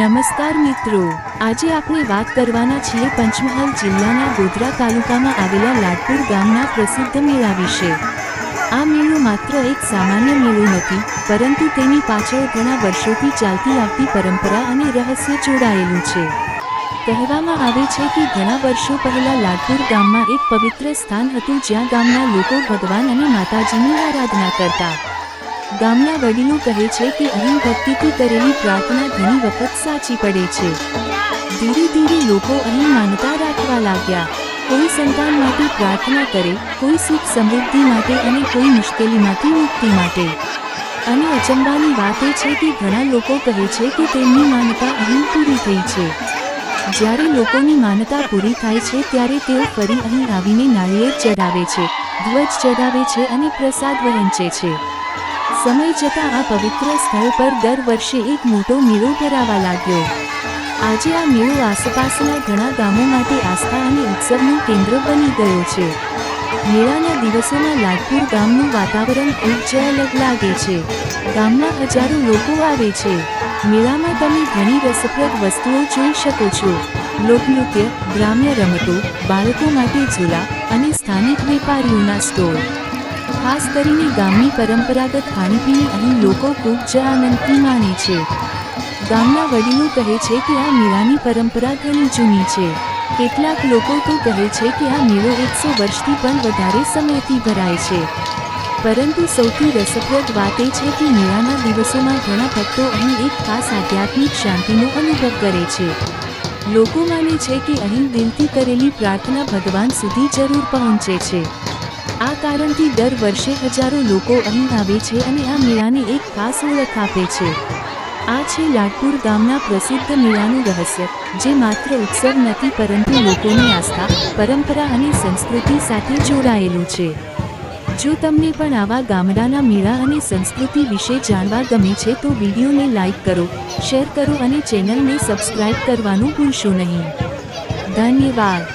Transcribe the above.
નમસ્કાર મિત્રો, આજે આપણે વાત કરવાના છીએ પંચમહાલ જિલ્લાના ગોધરા તાલુકામાં આવેલા લાડપુર ગામના પ્રસિદ્ધ મેળા વિશે। આ મેળો માત્ર એક સામાન્ય મેળો નથી, પરંતુ તેની પાછળ ઘણા વર્ષોથી ચાલતી આવતી પરંપરા અને રહસ્ય જોડાયેલું છે। કહેવામાં આવે છે કે ઘણા વર્ષો પહેલા લાડપુર ગામમાં એક પવિત્ર સ્થાન હતું જ્યાં ગામના લોકો ભગવાન અને માતાજીની આરાધના કરતા। ગામના વડીલો કહે છે કે અહીં ભક્તિથી કરેલી પ્રાર્થના ઘણી વખત સાચી પડે છે। ધીરે ધીરે લોકો અહીં માનતા રાખવા લાગ્યા। કોઈ સંતાન માટે પ્રાર્થના કરે, કોઈ સુખ સમૃદ્ધિ માટે અને કોઈ મુશ્કેલીમાંથી મુક્તિ માટે। અને અચંબાની વાત એ છે કે ઘણા લોકો કહે છે કે તેમની માનતા અહીં પૂરી થઈ છે। જ્યારે લોકોની માનતા પૂરી થાય છે ત્યારે તેઓ ફરી અહીં આવીને નાળિયેર ચડાવે છે, ધ્વજ ચડાવે છે અને પ્રસાદ વહેંચે છે। સમય જતાં આ પવિત્ર સ્થળ પર દર વર્ષે એક મોટો મેળો ભરાવા લાગ્યો। આજે આ મેળો આસપાસના ઘણા ગામો માટે આસ્થા અને ઉત્સવનું કેન્દ્ર બની ગયો છે। મેળાના દિવસોમાં લાડપુર ગામનું વાતાવરણ ખૂબ જ અલગ લાગે છે। ગામના હજારો લોકો આવે છે। મેળામાં તમે ઘણી રસપ્રદ વસ્તુઓ જોઈ શકો છો: લોકનૃત્ય, ગ્રામ્ય રમતો, બાળકો માટે ઝૂલા અને સ્થાનિક વેપારીઓના સ્ટોલ। ખાસ કરીને ગામની પરંપરાગત ખાણીપીણી અહીં લોકો ખૂબ જ આનંદથી માણે છે। ગામના વડીલો કહે છે કે આ મેળાની પરંપરા ઘણી જૂની છે। કેટલાક લોકો તો કહે છે કે આ મેળો 100 વર્ષથી પણ વધારે સમયથી ભરાય છે। પરંતુ સૌથી રસપ્રદ વાત એ છે કે મેળાના દિવસોમાં ઘણા ભક્તો અહીં એક ખાસ આધ્યાત્મિક શાંતિનો અનુભવ કરે છે। લોકો માને છે કે અહીં દિલથી કરેલી પ્રાર્થના ભગવાન સુધી જરૂર પહોંચે છે। આ કારણથી દર વર્ષે હજારો લોકો અહીં આવે છે અને આ મેળાને એક ખાસ ઓળખ આપે છે। આ છે લાડપુર ગામના પ્રસિદ્ધ મેળાનું રહસ્ય, જે માત્ર ઉત્સવ નથી પરંતુ લોકોની આસ્થા, પરંપરા અને સંસ્કૃતિ સાથે જોડાયેલું છે। જો તમને પણ આવા ગામડાના મેળા અને સંસ્કૃતિ વિશે જાણવા ગમે છે તો વિડીયોને લાઈક કરો, શેર કરો અને ચેનલને સબસ્ક્રાઇબ કરવાનું ભૂલશો નહીં। ધન્યવાદ।